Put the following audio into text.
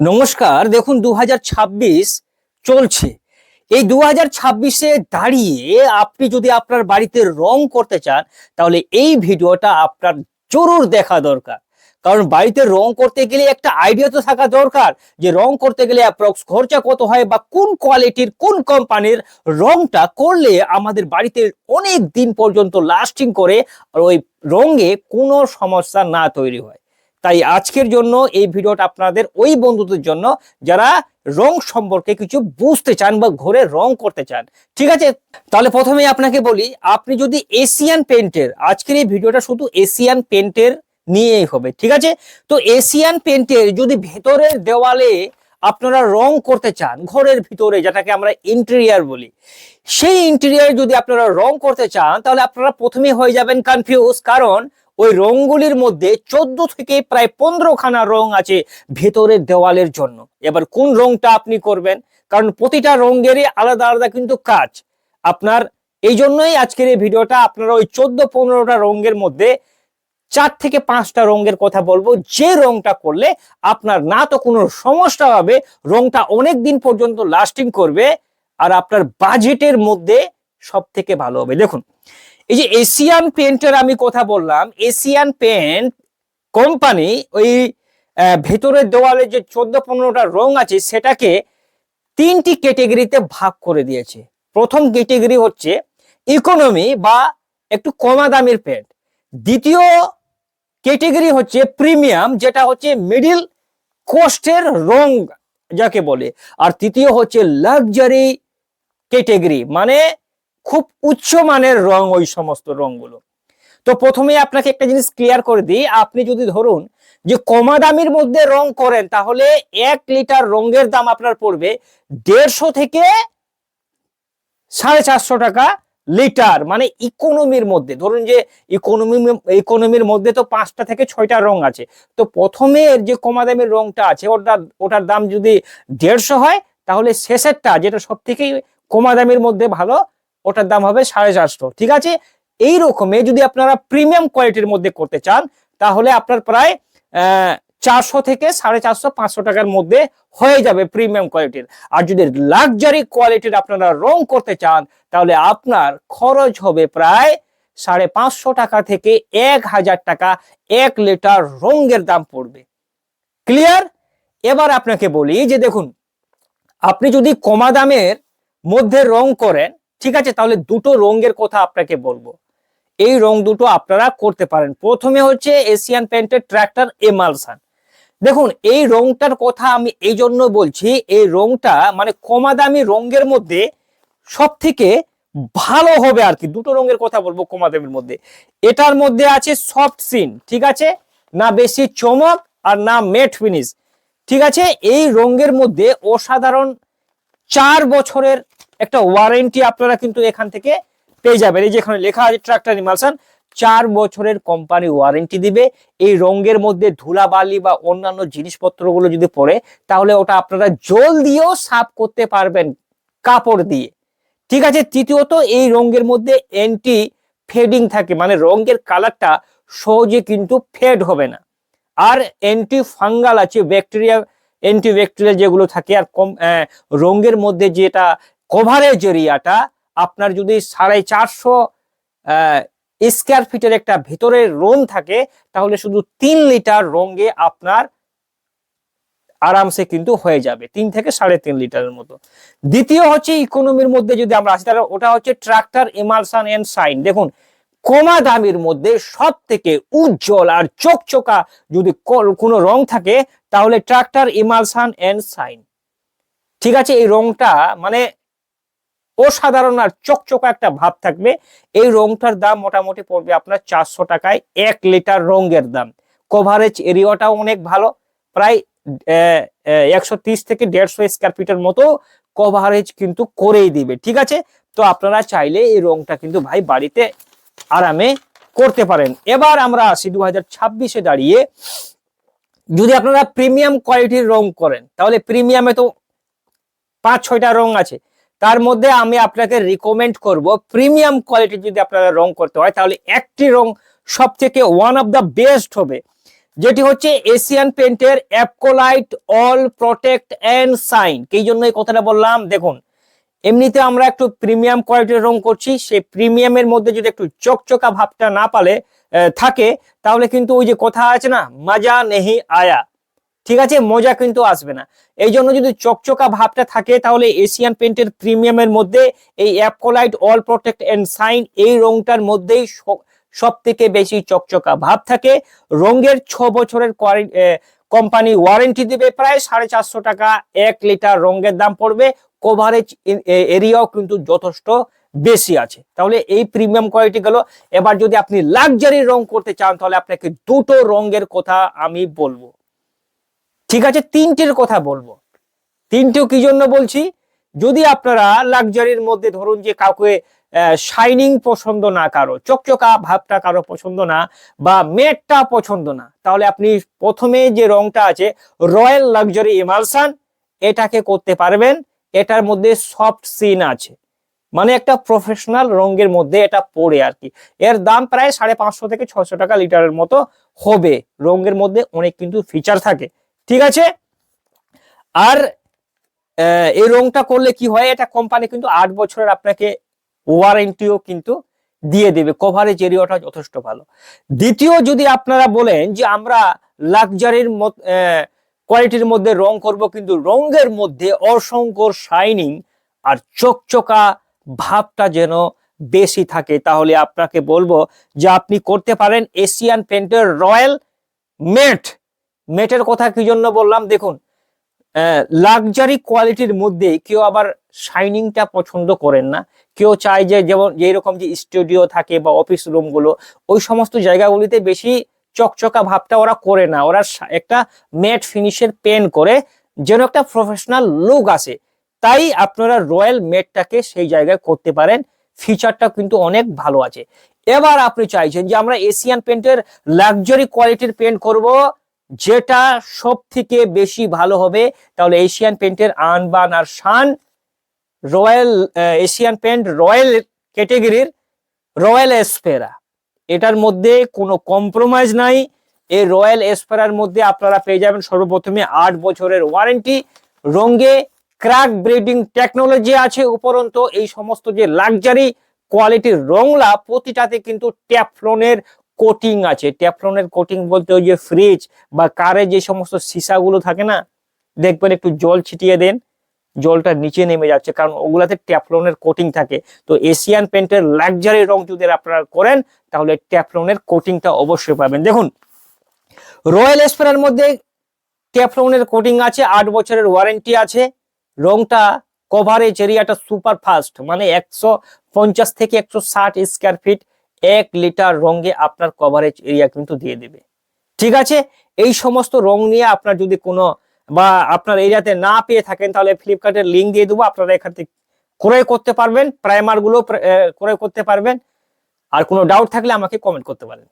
নমস্কার। দেখুন 2026 চলছে। এই 2026-এ দাঁড়িয়ে আপনি যদি আপনার বাড়িতে রং করতে চান তাহলে এই ভিডিওটা আপনার জরুর দেখা দরকার। কারণ বাড়িতে রং করতে গেলে একটা আইডিয়া তো থাকা দরকার যে রং করতে গেলে অ্যাপ্রক্স খরচা কত হয় বা কোন কোয়ালিটির কোন কোম্পানির রংটা করলে আমাদের বাড়িতে অনেক দিন পর্যন্ত লাস্টিং করে আর ওই রঙে কোনো সমস্যা না তৈরি হয়। তাই আজকের জন্য এই ভিডিওটা আপনাদের ওই বন্ধুদের জন্য যারা রং সম্পর্কে কিছু বুঝতে চান বা ঘরে রং করতে চান। ঠিক আছে, তাহলে প্রথমেই আপনাকে বলি, আপনি যদি এশিয়ান পেইন্টের, আজকের এই ভিডিওটা শুধু এশিয়ান পেইন্টের নিয়েই হবে। ঠিক আছে, তো এশিয়ান পেইন্টের যদি ভেতরের দেওয়ালে আপনারা রং করতে চান, ঘরের ভিতরে যেটাকে আমরা ইন্টেরিয়ার বলি, সেই ইন্টেরিয়ার যদি আপনারা রং করতে চান তাহলে আপনারা প্রথমে হয়ে যাবেন কনফিউজ। কারণ ওই রংগুলির মধ্যে 14 থেকে প্রায় 15 খানা রং আছে ভেতরের দেওয়ালের জন্য। এবার কোন রংটা আপনি করবেন, কারণ প্রতিটা রঙেরই আলাদা আলাদা কিন্তু কাজ আপনার। এই জন্যই আজকের এই ভিডিওটা আপনারা ওই 14-15টা রঙের মধ্যে 4 থেকে 5টা রঙের কথা বলবো, যে রংটা করলে আপনার না তো কোনো সমস্যা হবে, রংটা অনেক দিন পর্যন্ত লাস্টিং করবে আর আপনার বাজেটের মধ্যে সব থেকে ভালো হবে। দেখুন, এই যে এশিয়ান পেইন্টের আমি কথা বললাম, এশিয়ান পেইন্ট কোম্পানি ওই ভেতরের দেওয়ালে যে 14-15টা রং আছে সেটাকে 3টি ক্যাটাগরিতে ভাগ করে দিয়েছে। প্রথম ক্যাটাগরি হচ্ছে ইকোনমি বা একটু কমা দামের পেইন্ট, দ্বিতীয় ক্যাটাগরি হচ্ছে প্রিমিয়াম যেটা হচ্ছে মিডিল কোস্টের রং যাকে বলে, আর তৃতীয় হচ্ছে লাক্সারি ক্যাটাগরি মানে খুব উচ্চ মানের রং, ওই সমস্ত রংগুলো। তো প্রথমে আপনাকে একটা জিনিস ক্লিয়ার করে দিই, আপনি যদি ধরুন যে কমা দামের মধ্যে রং করেন তাহলে 1 লিটার রঙের দাম আপনার পড়বে 150 থেকে 450 টাকা লিটার, মানে ইকোনমির মধ্যে। ধরুন যে ইকোনমির মধ্যে তো 5টা থেকে 6টা রং আছে, তো প্রথমে যে কমা দামের রংটা আছে ওটার দাম যদি 150 হয় তাহলে শেষেরটা যেটা সব থেকে কমা দামের মধ্যে ভালো ওটার দাম হবে 450। ঠিক আছে, এই রকমে যদি আপনারা প্রিমিয়াম কোয়ালিটির মধ্যে করতে চান তাহলে আপনার প্রায় 400 থেকে 450-500 টাকার মধ্যে হয়ে যাবে প্রিমিয়াম কোয়ালিটির। আর যদি লাক্সারি কোয়ালিটির আপনারা রং করতে চান তাহলে আপনার খরচ হবে প্রায় 550 টাকা থেকে 1000 টাকা 1 লিটার রঙের দাম পড়বে। ক্লিয়ার? এবার আপনাকে বলি যে দেখুন, আপনি যদি কমা দামের মধ্যে রং করেন, ঠিক আছে, তাহলে দুটো রঙের কথা আপনাকে বলবো। এই রং দুটো আপনারা করতে পারেন। প্রথমে হচ্ছে এশিয়ান পেইন্টের ট্রাক্টর এমালসান। দেখুন, এই রংটার কথা আমি এই জন্য বলছি, এই রংটা মানে কমা দামি রঙের মধ্যে সব থেকে ভালো হবে আর কি। দুটো রঙের কথা বলবো কমা দামের মধ্যে। এটার মধ্যে আছে সফট সিন, ঠিক আছে, না বেশি চমক আর না মেট ফিনিশ। ঠিক আছে, এই রঙের মধ্যে অসাধারণ 4 বছরের একটা ওয়ারেন্টি আপনারা কিন্তু এখান থেকে পেয়ে যাবেন। এই যেখানে লেখা আছে ট্রাক্টর এমালসান, 4 বছরের কোম্পানি ওয়ারেন্টি দিবে। এই রঙের মধ্যে ধুলাবালি বা অন্যান্য জিনিসপত্রগুলো যদি পড়ে তাহলে ওটা আপনারা জল দিয়েও সাফ করতে পারবেন কাপড় দিয়ে। ঠিক আছে, তৃতীয়ত এই রঙের মধ্যে অ্যান্টি ফেডিং থাকে, মানে রঙের কালারটা সহজে কিন্তু ফেড হবে না। আর অ্যান্টি ফাঙ্গাল আছে, ব্যাকটেরিয়া অ্যান্টিব্যাকটেরিয়াল যেগুলো থাকে। আর রঙের মধ্যে যেটা কভারেজ এরিয়াটা আপনার যদি 450 স্কয়ার ফিটের একটা ভিতরের রুম থাকে তাহলে শুধু 3 লিটার রঙে আপনার আরামসে কিন্তু হয়ে যাবে 3 থেকে 3.5 লিটারের মতো। দ্বিতীয় হচ্ছে ইকোনমির মধ্যে যদি আমরা আসি তাহলে ওটা হচ্ছে ট্রাক্টর এমালসান এন্ড শাইন। দেখুন, কমা দামের মধ্যে সব থেকে উজ্জ্বল আর চকচকা যদি কোনো রং থাকে তাহলে ট্রাক্টর এমালসান এন্ড শাইন। ঠিক আছে, এই রংটা মানে অসাধারণ আর চকচকা একটা ভাব থাকবে। এই রংটার দাম মোটামুটি পড়বে আপনার 400 টাকায় 1 লিটার রঙের দাম। কভারেজ এরিয়াটাও অনেক ভালো, প্রায় 130 থেকে 150 স্কয়ার ফিটের মতো কভারেজ কিন্তু করেই দিবে। ঠিক আছে, তো আপনারা চাইলে এই রংটা কিন্তু ভাই বাড়িতে আরামে করতে পারেন। এবার আমরা আসি 2026-এ দাঁড়িয়ে, যদি আপনারা প্রিমিয়াম কোয়ালিটির রং করেন তাহলে প্রিমিয়ামে তো 5-6টা রং আছে, তার মধ্যে আমি আপনাকে রিকমেন্ড করব প্রিমিয়াম কোয়ালিটি যদি আপনারা রং করতে হয় তাহলে একটি রং সব থেকে ওয়ান অফ দ্য বেস্ট হবে, যেটি হচ্ছে এশিয়ান পেন্টের Apcolite all protect and shine. এই জন্য এই কথাটা বললাম। দেখুন, এমনিতে আমরা একটু প্রিমিয়াম কোয়ালিটির রং করছি, সেই প্রিমিয়ামের মধ্যে যদি একটু চকচকা ভাবটা না পালে থাকে, তাহলে কিন্তু ওই যে কথা আছে না, মজা নেহি আয়া, ঠিক আছে, মজা কিন্তু আসবে না। এই জন্য যদি চকচকা ভাবটা থাকে, তাহলে এশিয়ান পেন্টের প্রিমিয়ামের মধ্যে এই অ্যাপকোলাইট অল প্রোটেক্ট এন্ড শাইন এই রংটার মধ্যেই সব থেকে বেশি চকচকা ভাব থাকে। রঙের 6 বছরের কোম্পানি ওয়ারেন্টি দিবে, প্রায় 450 টাকা 1 লিটার রঙের দাম পড়বে। কভারেজ এরিয়াও কিন্তু যথেষ্ট বেশি আছে। তাহলে এই প্রিমিয়াম কোয়ালিটি গেল। এবার যদি আপনি লাক্সারি রং করতে চান, তাহলে আপনাকে দুটো রঙের কথা আমি বলবো, ঠিক আছে, তিনটের কথা বলবো। তিনটেও কি জন্য বলছি, যদি আপনারা লাক্সারির মধ্যে ধরুন যে কাউকে শাইনিং পছন্দ না, কারো চকচকা ভাবটা কারো পছন্দ না, বা মেটটা পছন্দ না, তাহলে আপনি প্রথমে যে রংটা আছে রয়্যাল লাক্সারি ইমালশন, এটাকে করতে পারবেন। এটার মধ্যে সফট সিন আছে, মানে একটা প্রফেশনাল রঙের মধ্যে এটা পড়ে আর কি। এর দাম প্রায় 550 থেকে 600 টাকা লিটারের মতো হবে। রঙের মধ্যে অনেক কিন্তু ফিচার থাকে, ঠিক আছে। আর এই রংটা করলে কি হয়, এটা কোম্পানি কিন্তু 8 বছরের আপনাকে ওয়ারেন্টিও কিন্তু দিয়ে দেবে। কভারেজ এরিয়াটা যথেষ্ট ভালো। দ্বিতীয়, যদি আপনারা বলেন যে আমরা লাক্সারির কোয়ালিটির মধ্যে রং করব, কিন্তু রঙের মধ্যে অসংখ্য শাইনিং আর চকচকা ভাবটা যেন বেশি থাকে, তাহলে আপনাকে বলবো যে আপনি করতে পারেন এশিয়ান পেন্টের রয়্যাল মেট। মেটের কথা কি জন্য বললাম, দেখুন, লাক্সারি কোয়ালিটির মধ্যে কেউ আবার শাইনিংটা পছন্দ করেন না। কেউ চায় যে যেমন যেরকম যে স্টুডিও থাকে বা অফিস রুম গুলো, ওই সমস্ত জায়গাগুলিতে বেশি চকচকা ভাবটা ওরা করে না, ওরা একটা ম্যাট ফিনিশের পেন করে, যেন একটা প্রফেশনাল লুক আসে। তাই আপনারা রয়্যাল মেটটাকে সেই জায়গায় করতে পারেন, ফিচারটা কিন্তু অনেক ভালো আছে। এবার আপনি চাইছেন যে আমরা এশিয়ান পেন্টের লাক্সারি কোয়ালিটির পেন্ট করব, যেটা সব থেকে বেশি ভালো হবে, তাহলে এশিয়ান পেন্টের আনবান আর শান রয়্যাল এশিয়ান পেন্ট রয়্যাল ক্যাটেগরির রয়্যাল এসপেরা, এটার মধ্যে কোনো কম্প্রোমাইজ নাই। এই রয়্যাল এসপেরার মধ্যে আপনারা পেয়ে যাবেন সর্বপ্রথমে 8 বছরের ওয়ারেন্টি, রঙে ক্র্যাক ব্রিডিং টেকনোলজি আছে। উপরন্তু এই সমস্ত যে লাক্সারি কোয়ালিটির রংলা, প্রতিটাতে কিন্তু ট্যাফলনের কোটিং আছে। ট্যাফলনের কোটিং বলতে ওই যে ফ্রিজ বা কারে যে সমস্ত সীসাগুলো থাকে না, দেখবেন একটু জল ছিটিয়ে দেন, জলটা নিচে নেমে যাচ্ছে, কারণ ওগুলাতে ট্যাফলনের কোটিং থাকে। তো এশিয়ান পেন্টের লাক্সারি রং যদি আপনারা করেন, তাহলে ট্যাফলনের কোটিংটা অবশ্যই পাবেন। দেখুন, রয়্যাল এসপেরার মধ্যে ট্যাফলনের কোটিং আছে, 8 বছরের ওয়ারেন্টি আছে। রংটা কভারেজ এরিয়াটা সুপার ফাস্ট, মানে 150 থেকে 160 স্কয়ার ফিট 1 লিটার রঙে আপনার কভারেজ এরিয়া কিন্তু দিয়ে দেবে, ঠিক আছে। এই সমস্ত রং নিয়ে আপনার যদি কোনো বা আপনার এরিয়াতে না পেয়ে থাকেন, তাহলে ফ্লিপকার্টের লিঙ্ক দিয়ে দেবো, আপনারা এখান থেকে ক্রয় করতে পারবেন, প্রাইমার গুলো ক্রয় করতে পারবেন। আর কোনো ডাউট থাকলে আমাকে কমেন্ট করতে পারেন।